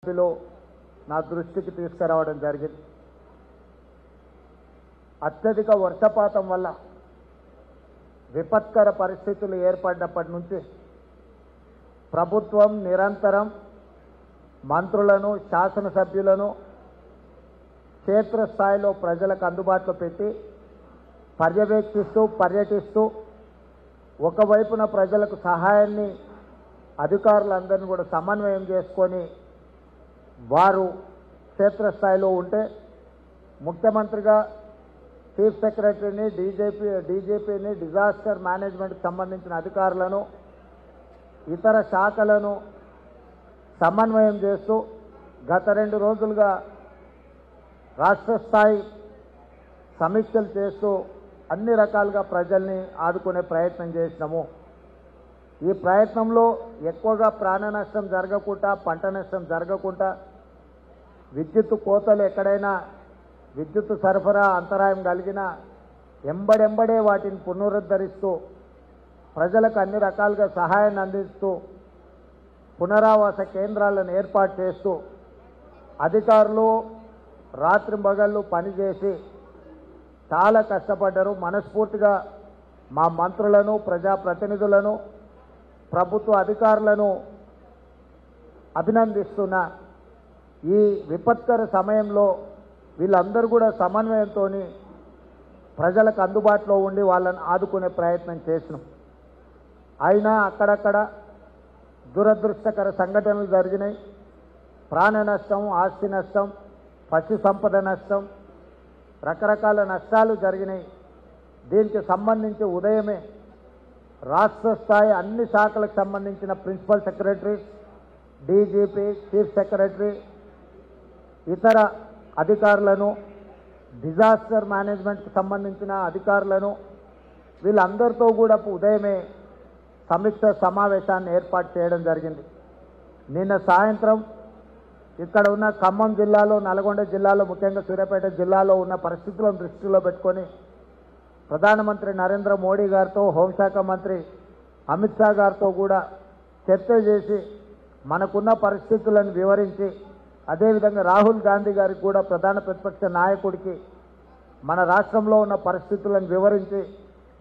నా దృష్టికి తీసుకురావడం జరిగింది. అత్యధిక వర్షపాతం వల్ల విపత్కర పరిస్థితులు ఏర్పడినప్పటి నుంచి ప్రభుత్వం నిరంతరం మంత్రులను శాసనసభ్యులను క్షేత్రస్థాయిలో ప్రజలకు అందుబాటులో పెట్టి పర్యవేక్షిస్తూ పర్యటిస్తూ ఒకవైపున ప్రజలకు సహాయాన్ని అధికారులందరినీ కూడా సమన్వయం చేసుకొని వారు క్షేత్రస్థాయిలో ఉంటే ముఖ్యమంత్రిగా చీఫ్ సెక్రటరీని డీజీపీని డిజాస్టర్ మేనేజ్మెంట్కి సంబంధించిన అధికారులను ఇతర శాఖలను సమన్వయం చేస్తూ గత 2 రోజులుగా రాష్ట్ర స్థాయి సమీక్షలు చేస్తూ అన్ని రకాలుగా ప్రజల్ని ఆదుకునే ప్రయత్నం చేసినాము. ఈ ప్రయత్నంలో ఎక్కువగా ప్రాణ నష్టం జరగకుండా పంట నష్టం జరగకుండా విద్యుత్ కోతలు ఎక్కడైనా విద్యుత్ సరఫరా అంతరాయం కలిగినా ఎంబడెంబడే వాటిని పునరుద్ధరిస్తూ ప్రజలకు అన్ని రకాలుగా సహాయాన్ని అందిస్తూ పునరావాస కేంద్రాలను ఏర్పాటు చేస్తూ అధికారులు రాత్రింబగళ్ళు పనిచేసి చాలా కష్టపడ్డారు. మనస్ఫూర్తిగా మా మంత్రులను ప్రజాప్రతినిధులను ప్రభుత్వ అధికారులను అభినందిస్తున్నా. ఈ విపత్కర సమయంలో వీళ్ళందరూ కూడా సమన్వయంతో ప్రజలకు అందుబాటులో ఉండి వాళ్ళని ఆదుకునే ప్రయత్నం చేసినాం. అయినా అక్కడక్కడ దురదృష్టకర సంఘటనలు జరిగినాయి. ప్రాణ నష్టం, ఆస్తి నష్టం, పశు సంపద నష్టం, రకరకాల నష్టాలు జరిగినాయి. దీనికి సంబంధించి ఉదయమే రాష్ట్ర స్థాయి అన్ని శాఖలకు సంబంధించిన principal secretary, DGP, chief secretary, ఇతర అధికారులను, డిజాస్టర్ మేనేజ్మెంట్కి సంబంధించిన అధికారులను వీళ్ళందరితో కూడా ఉదయమే సమీక్ష సమావేశాన్ని ఏర్పాటు చేయడం జరిగింది. నిన్న సాయంత్రం ఇక్కడ ఉన్న ఖమ్మం జిల్లాలో, నల్గొండ జిల్లాలో, ముఖ్యంగా సూర్యాపేట జిల్లాలో ఉన్న పరిస్థితులను దృష్టిలో పెట్టుకొని ప్రధానమంత్రి నరేంద్ర మోడీ గారితో, హోంశాఖ మంత్రి అమిత్ షా గారితో కూడా చర్చ చేసి మనకున్న పరిస్థితులను వివరించి, అదేవిధంగా రాహుల్ గాంధీ గారికి కూడా ప్రధాన ప్రతిపక్ష నాయకుడికి మన రాష్ట్రంలో ఉన్న పరిస్థితులను వివరించి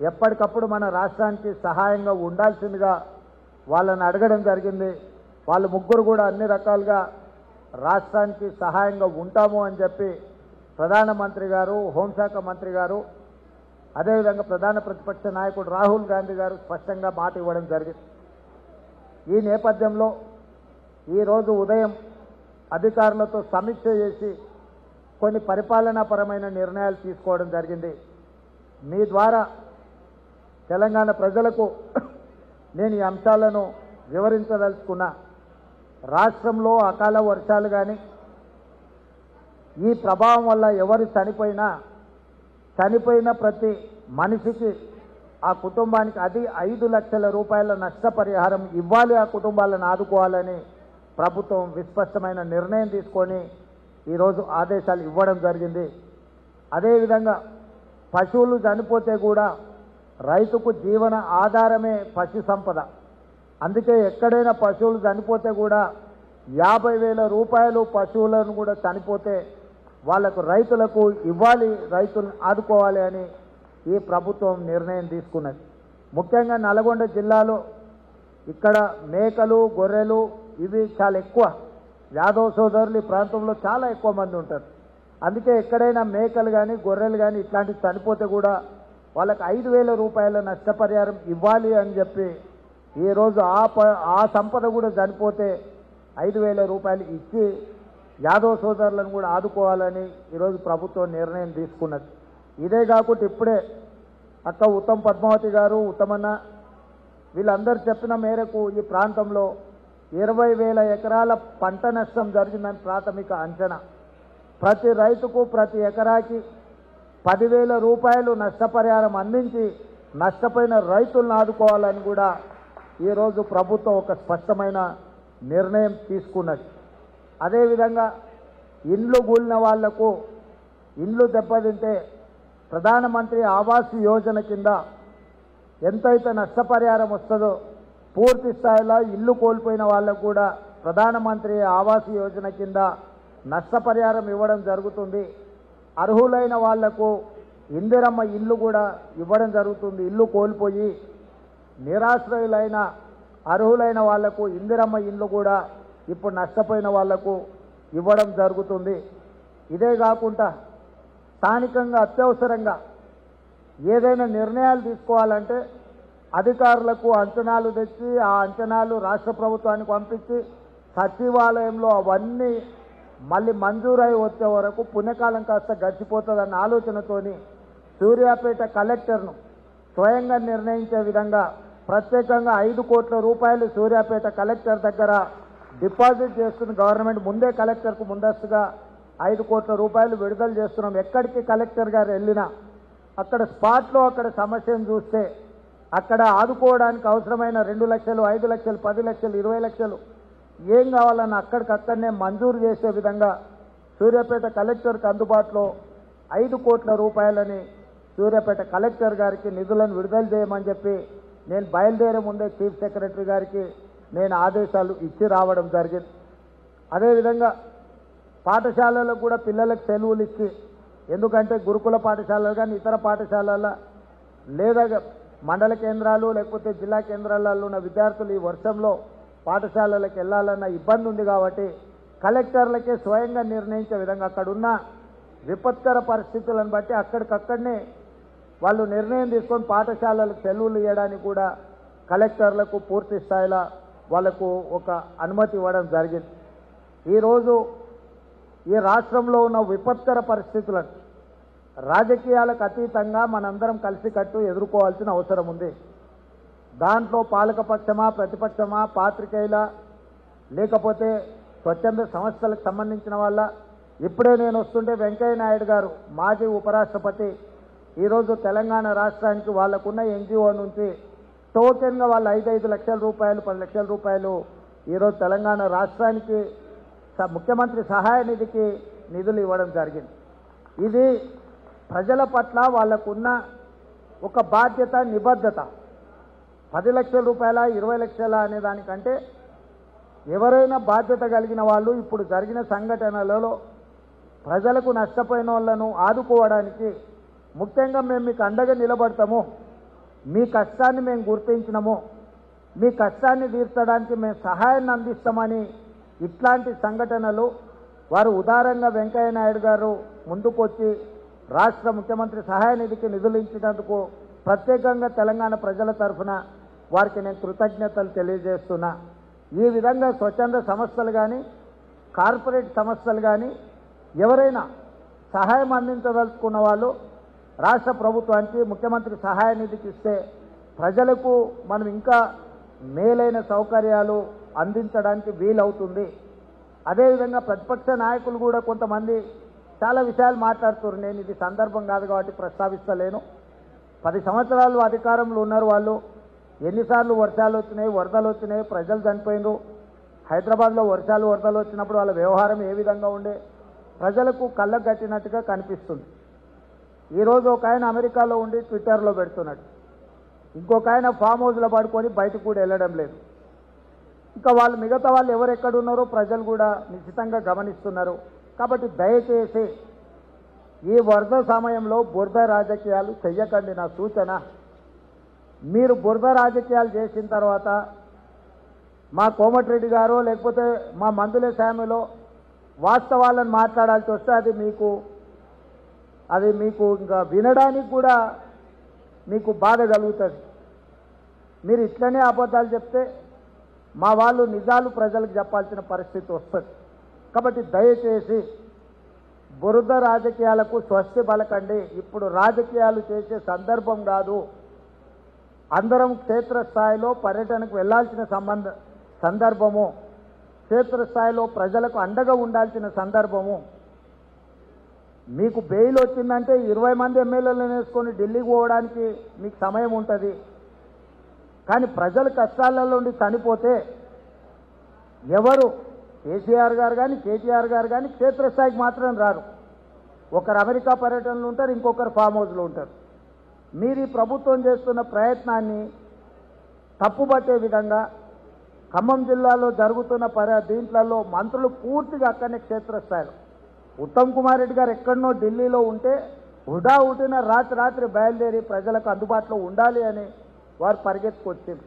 ఎప్పటికప్పుడు మన రాష్ట్రానికి సహాయంగా ఉండాల్సిందిగా వాళ్ళని అడగడం జరిగింది. వాళ్ళు ముగ్గురు కూడా అన్ని రకాలుగా రాష్ట్రానికి సహాయంగా ఉంటాము అని చెప్పి ప్రధానమంత్రి గారు, హోంశాఖ మంత్రి గారు, అదేవిధంగా ప్రధాన ప్రతిపక్ష నాయకుడు రాహుల్ గాంధీ గారు స్పష్టంగా మాట ఇవ్వడం జరిగింది. ఈ నేపథ్యంలో ఈరోజు ఉదయం అధికారులతో సమీక్ష చేసి కొన్ని పరిపాలనాపరమైన నిర్ణయాలు తీసుకోవడం జరిగింది. మీ ద్వారా తెలంగాణ ప్రజలకు నేను ఈ అంశాలను వివరించదలుచుకున్నా. రాష్ట్రంలో అకాల వర్షాలు కానీ ఈ ప్రభావం వల్ల ఎవరు చనిపోయిన ప్రతి మనిషికి ఆ కుటుంబానికి 5 లక్షల రూపాయల నష్టపరిహారం ఇవ్వాలి, ఆ కుటుంబాలను ఆదుకోవాలని ప్రభుత్వం విస్పష్టమైన నిర్ణయం తీసుకొని ఈరోజు ఆదేశాలు ఇవ్వడం జరిగింది. అదేవిధంగా పశువులు చనిపోతే కూడా రైతుకు జీవన ఆధారమే పశు సంపద. అందుకే ఎక్కడైనా పశువులు చనిపోతే కూడా 50,000 రూపాయలు పశువులను కూడా చనిపోతే వాళ్లకు రైతులకు ఇవ్వాలి, రైతులను ఆదుకోవాలి అని ఈ ప్రభుత్వం నిర్ణయం తీసుకున్నది. ముఖ్యంగా నల్గొండ జిల్లాలో ఇక్కడ మేకలు, గొర్రెలు ఇవి చాలా ఎక్కువ. యాదవ్ సోదరులు ఈ ప్రాంతంలో చాలా ఎక్కువ మంది ఉంటారు. అందుకే ఎక్కడైనా మేకలు కానీ గొర్రెలు కానీ ఇట్లాంటివి చనిపోతే కూడా వాళ్ళకి 5,000 రూపాయల నష్టపరిహారం ఇవ్వాలి అని చెప్పి ఈరోజు ఆ సంపద కూడా చనిపోతే 5,000 రూపాయలు ఇచ్చి యాదవ్ సోదరులను కూడా ఆదుకోవాలని ఈరోజు ప్రభుత్వం నిర్ణయం తీసుకున్నది. ఇదే కాకుండా ఇప్పుడే అక్క ఉత్తమ్ పద్మావతి గారు, ఉత్తమన్న వీళ్ళందరూ చెప్పిన మేరకు ఈ ప్రాంతంలో 20,000 ఎకరాల పంట నష్టం జరిగిందని ప్రాథమిక అంచనా. ప్రతి రైతుకు ప్రతి ఎకరాకి 10,000 రూపాయలు నష్టపరిహారం అందించి నష్టపోయిన రైతులను ఆదుకోవాలని కూడా ఈరోజు ప్రభుత్వం ఒక స్పష్టమైన నిర్ణయం తీసుకున్నది. అదేవిధంగా ఇండ్లు కూలిన వాళ్లకు, ఇండ్లు దెబ్బతింటే ప్రధానమంత్రి ఆవాస్ యోజన కింద ఎంతైతే నష్టపరిహారం వస్తుందో పూర్తి స్థాయిలో ఇల్లు కోల్పోయిన వాళ్ళకు కూడా ప్రధానమంత్రి ఆవాస్ యోజన కింద నష్టపరిహారం ఇవ్వడం జరుగుతుంది. అర్హులైన వాళ్లకు ఇందిరమ్మ ఇల్లు కూడా ఇవ్వడం జరుగుతుంది. ఇల్లు కోల్పోయి నిరాశ్రయులైన అర్హులైన వాళ్లకు ఇందిరమ్మ ఇల్లు కూడా ఇప్పుడు నష్టపోయిన వాళ్లకు ఇవ్వడం జరుగుతుంది. ఇదే కాకుండా స్థానికంగా అత్యవసరంగా ఏదైనా నిర్ణయాలు తీసుకోవాలంటే అధికారులకు అంచనాలు తెచ్చి ఆ అంచనాలు రాష్ట్ర ప్రభుత్వానికి పంపించి సచివాలయంలో అవన్నీ మళ్ళీ మంజూరై వచ్చే వరకు పుణ్యకాలం కాస్త గడిచిపోతుందన్న ఆలోచనతోని సూర్యాపేట కలెక్టర్ను స్వయంగా నిర్ణయించే విధంగా ప్రత్యేకంగా 5 కోట్ల రూపాయలు సూర్యాపేట కలెక్టర్ దగ్గర డిపాజిట్ చేస్తున్న గవర్నమెంట్ ముందే కలెక్టర్కు ముందస్తుగా 5 కోట్ల రూపాయలు విడుదల చేస్తున్నాం. ఎక్కడికి కలెక్టర్ గారు వెళ్ళినా అక్కడ స్పాట్లో అక్కడ సమస్యను చూస్తే అక్కడ ఆదుకోవడానికి అవసరమైన 2 లక్షలు 5 లక్షలు 10 లక్షలు 20 లక్షలు ఏం కావాలన్నా అక్కడికక్కడనే మంజూరు చేసే విధంగా సూర్యాపేట కలెక్టర్కి అందుబాటులో 5 కోట్ల రూపాయలని సూర్యాపేట కలెక్టర్ గారికి నిధులను విడుదల చేయమని చెప్పి నేను బయలుదేరే ముందే చీఫ్ సెక్రటరీ గారికి నేను ఆదేశాలు ఇచ్చి రావడం జరిగింది. అదేవిధంగా పాఠశాలలకు కూడా పిల్లలకు సెలవులు ఇచ్చి, ఎందుకంటే గురుకుల పాఠశాలలు కానీ ఇతర పాఠశాలల లేదా మండల కేంద్రాలు లేకపోతే జిల్లా కేంద్రాలలో ఉన్న విద్యార్థులు ఈ వర్షంలో పాఠశాలలకు వెళ్ళాలన్న ఇబ్బంది ఉంది కాబట్టి కలెక్టర్లకే స్వయంగా నిర్ణయించే విధంగా అక్కడున్న విపత్కర పరిస్థితులను బట్టి అక్కడికక్కడనే వాళ్ళు నిర్ణయం తీసుకొని పాఠశాలలకు సెలవులు ఇవ్వడానికి కూడా కలెక్టర్లకు పూర్తి స్థాయిలో వాళ్లకు ఒక అనుమతి ఇవ్వడం జరిగింది. ఈరోజు ఈ రాష్ట్రంలో ఉన్న విపత్కర పరిస్థితులను రాజకీయాలకు అతీతంగా మనందరం కలిసికట్టు ఎదుర్కోవాల్సిన అవసరం ఉంది. దాంట్లో పాలకపక్షమా ప్రతిపక్షమా పాత్రికేయుల లేకపోతే స్వచ్ఛంద సంస్థలకు సంబంధించిన వాళ్ళ, ఇప్పుడే నేను వస్తుంటే వెంకయ్య నాయుడు గారు మాజీ ఉపరాష్ట్రపతి ఈరోజు తెలంగాణ రాష్ట్రానికి వాళ్ళకున్న ఎన్జిఓ నుంచి టోకెన్గా వాళ్ళు 5 లక్షల రూపాయలు 10 లక్షల రూపాయలు ఈరోజు తెలంగాణ రాష్ట్రానికి ముఖ్యమంత్రి సహాయ నిధికి నిధులు ఇవ్వడం జరిగింది. ఇది ప్రజల పట్ల వాళ్ళకున్న ఒక బాధ్యత నిబద్ధత. 10 లక్షల రూపాయల 20 లక్షల అనే దానికంటే ఎవరైనా బాధ్యత కలిగిన వాళ్ళు ఇప్పుడు జరిగిన సంఘటనలలో ప్రజలకు నష్టపోయిన వాళ్ళను ఆదుకోవడానికి ముఖ్యంగా మేము మీకు అండగా నిలబడతాము, మీ కష్టాన్ని మేము గుర్తించినాము, మీ కష్టాన్ని తీర్చడానికి మేము సహాయాన్ని అందిస్తామని ఇట్లాంటి సంఘటనలు వారు ఉదారంగా వెంకయ్య నాయుడు గారు ముందుకొచ్చి రాష్ట్ర ముఖ్యమంత్రి సహాయ నిధికి నిధులు ఇచ్చినందుకు ప్రత్యేకంగా తెలంగాణ ప్రజల తరఫున వారికి నేను కృతజ్ఞతలు తెలియజేస్తున్నా. ఈ విధంగా స్వచ్ఛంద సంస్థలు కానీ కార్పొరేట్ సంస్థలు కానీ ఎవరైనా సహాయం అందించదలుచుకున్న వాళ్ళు రాష్ట్ర ప్రభుత్వానికి ముఖ్యమంత్రి సహాయ నిధికి ఇస్తే ప్రజలకు మనం ఇంకా మేలైన సౌకర్యాలు అందించడానికి వీలవుతుంది. అదేవిధంగా ప్రతిపక్ష నాయకులు కూడా కొంతమంది చాలా విషయాలు మాట్లాడుతున్నారు. నేను ఇది సందర్భం కాదు కాబట్టి ప్రస్తావిస్తలేను. 10 సంవత్సరాలు అధికారంలో ఉన్నారు వాళ్ళు. ఎన్నిసార్లు వర్షాలు వచ్చినాయి, వరదలు వచ్చినాయి, ప్రజలు చనిపోయినారు. హైదరాబాద్లో వర్షాలు వరదలు వచ్చినప్పుడు వాళ్ళ వ్యవహారం ఏ విధంగా ఉండే ప్రజలకు కళ్ళకు కట్టినట్టుగా కనిపిస్తుంది. ఈరోజు ఒక ఆయన అమెరికాలో ఉండి ట్విట్టర్లో పెడుతున్నాడు, ఇంకొక ఆయన ఫామ్ హౌస్లో పడుకొని బయటకు కూడా వెళ్ళడం లేదు. ఇంకా వాళ్ళు మిగతా వాళ్ళు ఎవరెక్కడున్నారో ప్రజలు కూడా నిశ్చితంగా గమనిస్తున్నారు. కాబట్టి దయచేసి ఈ వరద సమయంలో బురద రాజకీయాలు చెయ్యకండి. నా సూచన, మీరు బురద రాజకీయాలు చేసిన తర్వాత మా కోమటిరెడ్డి గారు లేకపోతే మా మందుల శామిలో వాస్తవాలను మాట్లాడాల్సి వస్తే అది మీకు ఇంకా వినడానికి కూడా మీకు బాధ కలుగుతుంది. మీరు ఇట్లనే అబద్ధాలు చెప్తే మా వాళ్ళు నిజాలు ప్రజలకు చెప్పాల్సిన పరిస్థితి వస్తుంది. కాబట్టి దయచేసి బురద రాజకీయాలకు స్వస్తి పలకండి. ఇప్పుడు రాజకీయాలు చేసే సందర్భం కాదు. అందరం క్షేత్రస్థాయిలో పర్యటనకు వెళ్లాల్సిన సందర్భము, క్షేత్రస్థాయిలో ప్రజలకు అండగా ఉండాల్సిన సందర్భము. మీకు బెయిల్ వచ్చిందంటే 20 మంది ఎమ్మెల్యేలను వేసుకొని ఢిల్లీకి పోవడానికి మీకు సమయం ఉంటుంది. కానీ ప్రజల కష్టాలలో ఉండి చనిపోతే ఎవరు కేసీఆర్ గారు కానీ కేటీఆర్ గారు కానీ క్షేత్రస్థాయికి మాత్రం రారు. ఒకరు అమెరికా పర్యటనలు ఉంటారు, ఇంకొకరు ఫామ్ హౌస్లో ఉంటారు. మీరు ఈ ప్రభుత్వం చేస్తున్న ప్రయత్నాన్ని తప్పుపట్టే విధంగా ఖమ్మం జిల్లాలో జరుగుతున్న దీంట్లలో మంత్రులు పూర్తిగా అక్కడనే క్షేత్రస్థాయిలో ఉత్తమ్ కుమార్ రెడ్డి గారు ఎక్కడనో ఢిల్లీలో ఉంటే హుటాహుటిన రాత్రి బయలుదేరి ప్రజలకు అందుబాటులో ఉండాలి అని వారు పరిగెత్తుకొచ్చింది.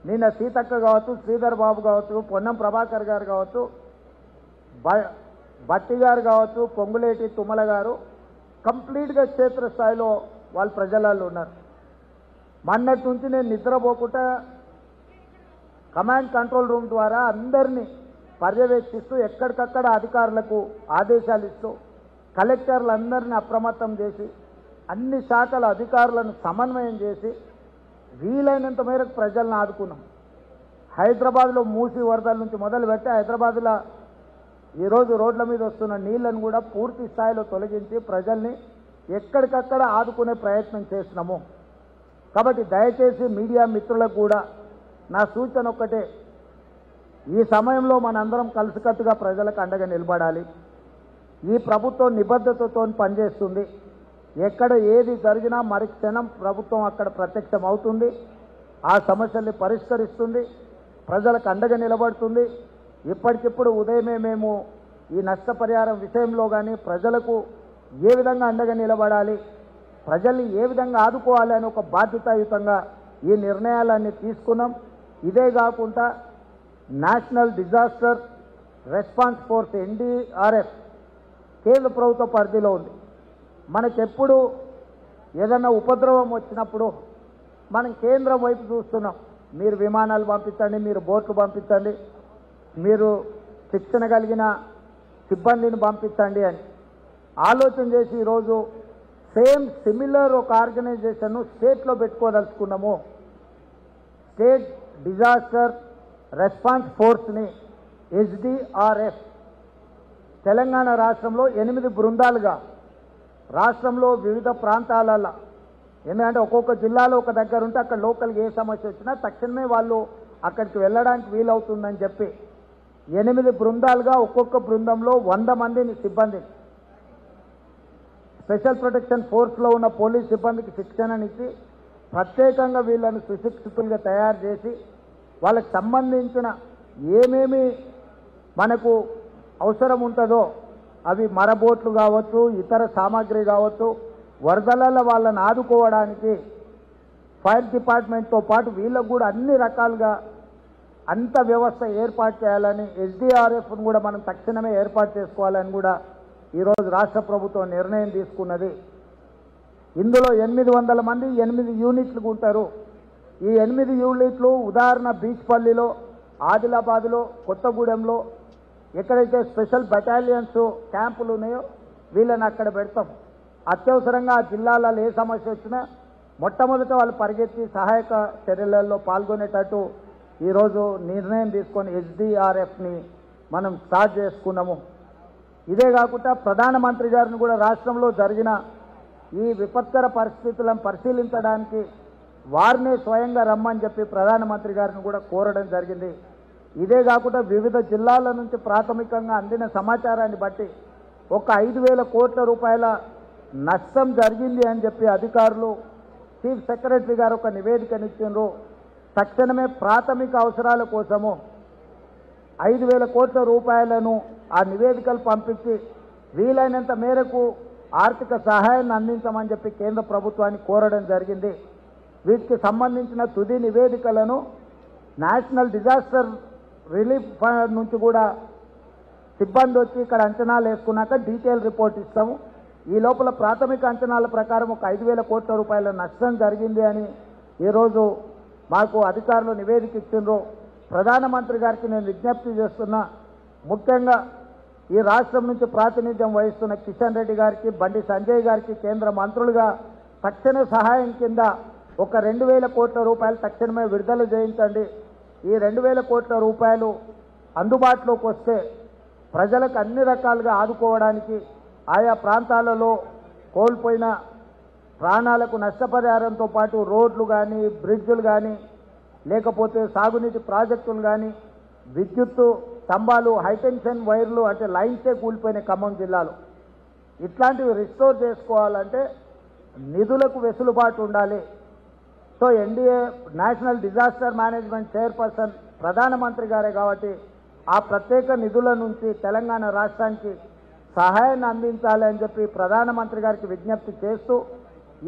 నిన్న సీతక్క కావచ్చు, శ్రీధర్ బాబు కావచ్చు, పొన్నం ప్రభాకర్ గారు కావచ్చు, బట్టి గారు కావచ్చు, పొంగులేటి తుమ్మల గారు కంప్లీట్గా క్షేత్రస్థాయిలో వాళ్ళు ప్రజలలో ఉన్నారు. మొన్నటి నుంచి నేను నిద్రపోకుండా కమాండ్ కంట్రోల్ రూమ్ ద్వారా అందరినీ పర్యవేక్షిస్తూ ఎక్కడికక్కడ అధికారులకు ఆదేశాలు ఇస్తూ కలెక్టర్లందరినీ అప్రమత్తం చేసి అన్ని శాఖల అధికారులను సమన్వయం చేసి వీలైనంత మేరకు ప్రజలను ఆదుకున్నాం. హైదరాబాద్లో మూసి వరదల నుంచి మొదలుపెట్టి హైదరాబాద్లో ఈరోజు రోడ్ల మీద వస్తున్న నీళ్లను కూడా పూర్తి స్థాయిలో తొలగించి ప్రజల్ని ఎక్కడికక్కడ ఆదుకునే ప్రయత్నం చేసినాము. కాబట్టి దయచేసి మీడియా మిత్రులకు కూడా నా సూచన ఒక్కటే, ఈ సమయంలో మనందరం కలిసికట్టుగా ప్రజలకు అండగా నిలబడాలి. ఈ ప్రభుత్వం నిబద్ధతతో పనిచేస్తుంది. ఎక్కడ ఏది జరిగినా మరి క్షణం ప్రభుత్వం అక్కడ ప్రత్యక్షం అవుతుంది, ఆ సమస్యల్ని పరిష్కరిస్తుంది, ప్రజలకు అండగా నిలబడుతుంది. ఇప్పటికిప్పుడు ఉదయమే మేము ఈ నష్టపరిహారం విషయంలో కానీ ప్రజలకు ఏ విధంగా అండగా నిలబడాలి, ప్రజల్ని ఏ విధంగా ఆదుకోవాలి అని ఒక బాధ్యతాయుతంగా ఈ నిర్ణయాలన్నీ తీసుకున్నాం. ఇదే కాకుండా national disaster response force NDRF కేంద్ర ప్రభుత్వ పరిధిలో ఉంది. మనకెప్పుడు ఏదన్నా ఉపద్రవం వచ్చినప్పుడు మనం కేంద్రం వైపు చూస్తున్నాం, మీరు విమానాలు పంపించండి, మీరు బోట్లు పంపించండి, మీరు శిక్షణ కలిగిన సిబ్బందిని పంపించండి అని ఆలోచన చేసి ఈరోజు సిమిలర్ ఒక ఆర్గనైజేషన్ను స్టేట్లో పెట్టుకోదలుచుకున్నాము. స్టేట్ డిజాస్టర్ రెస్పాన్స్ ఫోర్స్ని SDRF తెలంగాణ రాష్ట్రంలో 8 బృందాలుగా రాష్ట్రంలో వివిధ ప్రాంతాలలో, ఎందుకంటే ఒక్కొక్క జిల్లాలో ఒక దగ్గర ఉంటే అక్కడ లోకల్గా ఏ సమస్య వచ్చినా తక్షణమే వాళ్ళు అక్కడికి వెళ్ళడానికి వీలవుతుందని చెప్పి 8 బృందాలుగా ఒక్కొక్క బృందంలో 100 మందిని సిబ్బందిని స్పెషల్ ప్రొటెక్షన్ ఫోర్స్లో ఉన్న పోలీస్ సిబ్బందికి శిక్షణనిచ్చి ప్రత్యేకంగా వీళ్ళని సుశిక్షితులుగా తయారు చేసి వాళ్ళకి సంబంధించిన ఏమేమి మనకు అవసరం ఉంటుందో అవి మరబోట్లు కావచ్చు, ఇతర సామాగ్రి కావచ్చు, వరదలలో వాళ్ళని ఆదుకోవడానికి ఫైర్ డిపార్ట్మెంట్తో పాటు వీళ్ళకు కూడా అన్ని రకాలుగా అంత వ్యవస్థ ఏర్పాటు చేయాలని SDRFను కూడా మనం తక్షణమే ఏర్పాటు చేసుకోవాలని కూడా ఈరోజు రాష్ట్ర ప్రభుత్వం నిర్ణయం తీసుకున్నది. ఇందులో 800 మంది 8 యూనిట్లు ఉంటారు. ఈ 8 యూనిట్లు ఉదాహరణ బీచ్పల్లిలో, ఆదిలాబాద్లో, కొత్తగూడెంలో ఎక్కడైతే స్పెషల్ బటాలియన్స్ క్యాంపులు ఉన్నాయో వీళ్ళని అక్కడ పెడతాం. అత్యవసరంగా ఆ జిల్లాలలో ఏ సమస్య వచ్చినా మొట్టమొదట వాళ్ళు పరిగెత్తి సహాయక చర్యలలో పాల్గొనేటట్టు ఈరోజు నిర్ణయం తీసుకొని SDRFని మనం స్టార్ట్ చేసుకున్నాము. ఇదే కాకుండా ప్రధానమంత్రి గారిని కూడా రాష్ట్రంలో జరిగిన ఈ విపత్కర పరిస్థితులను పరిశీలించడానికి వారినే స్వయంగా రమ్మని చెప్పి ప్రధానమంత్రి గారిని కూడా కోరడం జరిగింది. ఇదే కాకుండా వివిధ జిల్లాల నుంచి ప్రాథమికంగా అందిన సమాచారాన్ని బట్టి ఒక 5,000 కోట్ల రూపాయల నష్టం జరిగింది అని చెప్పి అధికారులు చీఫ్ సెక్రటరీ గారు ఒక నివేదికనిచ్చిండ్రు. తక్షణమే ప్రాథమిక అవసరాల కోసము 5,000 కోట్ల రూపాయలను ఆ నివేదికలు పంపించి వీలైనంత మేరకు ఆర్థిక సహాయాన్ని అందించమని చెప్పి కేంద్ర ప్రభుత్వాన్ని కోరడం జరిగింది. వీటికి సంబంధించిన తుది నివేదికలను నేషనల్ డిజాస్టర్ రిలీఫ్ ఫండ్ నుంచి కూడా సిబ్బంది వచ్చి ఇక్కడ అంచనాలు వేసుకున్నాక డీటెయిల్ రిపోర్ట్ ఇస్తాము. ఈ లోపల ప్రాథమిక అంచనాల ప్రకారం ఒక 5,000 కోట్ల రూపాయల నష్టం జరిగింది అని ఈరోజు మాకు అధికారులు నివేదిక ఇచ్చిండ్రు. ప్రధానమంత్రి గారికి నేను విజ్ఞప్తి చేస్తున్నా, ముఖ్యంగా ఈ రాష్ట్రం నుంచి ప్రాతినిధ్యం వహిస్తున్న కిషన్ రెడ్డి గారికి, బండి సంజయ్ గారికి కేంద్ర మంత్రులుగా తక్షణ సహాయం కింద ఒక 2,000 కోట్ల రూపాయలు తక్షణమే విడుదల చేయించండి. ఈ 2,000 కోట్ల రూపాయలు అందుబాటులోకి వస్తే ప్రజలకు అన్ని రకాలుగా ఆదుకోవడానికి ఆయా ప్రాంతాలలో కోల్పోయిన ప్రాణాలకు నష్టపరిహారంతో పాటు రోడ్లు కానీ, బ్రిడ్జులు కానీ, లేకపోతే సాగునీటి ప్రాజెక్టులు కానీ, విద్యుత్తు స్తంభాలు, హైటెన్షన్ వైర్లు అంటే లైన్సే కూలిపోయిన ఖమ్మం జిల్లాలో ఇట్లాంటివి రిస్టోర్ చేసుకోవాలంటే నిధులకు వెసులుబాటు ఉండాలి. So NDA national disaster management chairperson ప్రధానమంత్రి గారే కాబట్టి ఆ ప్రత్యేక నిధుల నుంచి తెలంగాణ రాష్ట్రానికి సహాయాన్ని అందించాలి అని చెప్పి ప్రధానమంత్రి గారికి విజ్ఞప్తి చేస్తూ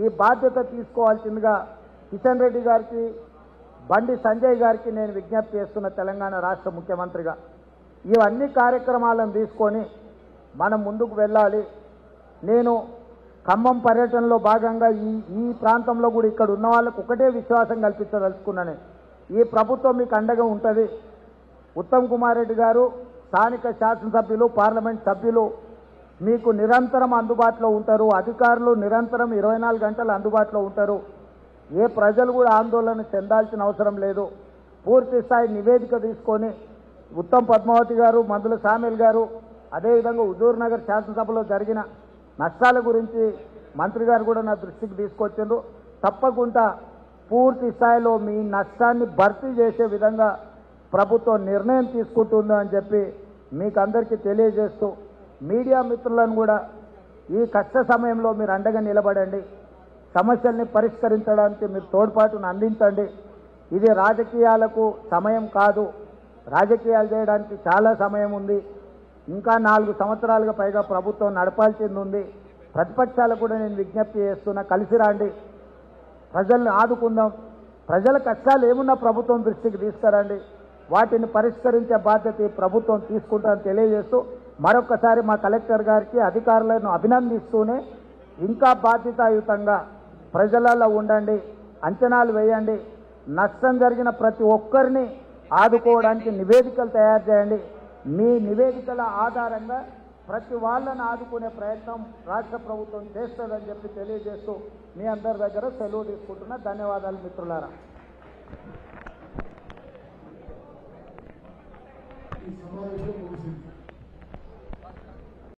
ఈ బాధ్యత తీసుకోవాల్సిందిగా కిషన్ రెడ్డి గారికి బండి సంజయ్ గారికి నేను విజ్ఞప్తి చేస్తున్న తెలంగాణ రాష్ట్ర ముఖ్యమంత్రిగా ఇవన్నీ కార్యక్రమాలను తీసుకొని మనం ముందుకు వెళ్ళాలి. నేను ఖమ్మం పర్యటనలో భాగంగా ఈ ప్రాంతంలో కూడా ఇక్కడ ఉన్న వాళ్ళకు ఒకటే విశ్వాసం కల్పించదలుచుకున్నాను. ఈ ప్రభుత్వం మీకు అండగా ఉంటుంది. ఉత్తమ్ కుమార్ రెడ్డి గారు స్థానిక శాసనసభ్యులు పార్లమెంట్ సభ్యులు మీకు నిరంతరం అందుబాటులో ఉంటారు. అధికారులు నిరంతరం 24 గంటలు అందుబాటులో ఉంటారు. ఏ ప్రజలు కూడా ఆందోళన చెందాల్సిన అవసరం లేదు. పూర్తి స్థాయి నివేదిక తీసుకొని ఉత్తమ్ పద్మావతి గారు మందుల సామేల్ గారు అదేవిధంగా హుజూర్ నగర్ శాసనసభలో జరిగిన నష్టాల గురించి మంత్రి గారు కూడా నా దృష్టికి తీసుకొచ్చిండ్రు. తప్పకుండా పూర్తి స్థాయిలో మీ నష్టాన్ని భర్తీ చేసే విధంగా ప్రభుత్వం నిర్ణయం తీసుకుంటుంది అని చెప్పి మీకు అందరికీ తెలియజేస్తూ మీడియా మిత్రులను కూడా ఈ కష్ట సమయంలో మీరు అండగా నిలబడండి. సమస్యల్ని పరిష్కరించడానికి మీరు తోడ్పాటును అందించండి. ఇది రాజకీయాలకు సమయం కాదు. రాజకీయాలు చేయడానికి చాలా సమయం ఉంది. ఇంకా 4 సంవత్సరాలుగా పైగా ప్రభుత్వం నడపాల్సింది ఉంది. ప్రతిపక్షాలకు కూడా నేను విజ్ఞప్తి చేస్తున్నా, కలిసి రండి, ప్రజల్ని ఆదుకుందాం. ప్రజల కష్టాలు ఏమున్నా ప్రభుత్వం దృష్టికి తీసుకురండి. వాటిని పరిష్కరించే బాధ్యత ఈ ప్రభుత్వం తీసుకుంటామని తెలియజేస్తూ మరొకసారి మా కలెక్టర్ గారికి అధికారులను అభినందిస్తూనే ఇంకా బాధ్యతాయుతంగా ప్రజలలో ఉండండి, అంచనాలు వేయండి, నష్టం జరిగిన ప్రతి ఒక్కరిని ఆదుకోవడానికి నివేదికలు తయారు చేయండి. మీ నివేదికల ఆధారంగా ప్రతి వాళ్ళని ఆదుకునే ప్రయత్నం రాష్ట్ర ప్రభుత్వం చేస్తుందని చెప్పి తెలియజేస్తూ మీ అందరి దగ్గర సెలవు తీసుకుంటున్నా. ధన్యవాదాలు మిత్రులారా. ఈ సమావేశం ముగిసింది.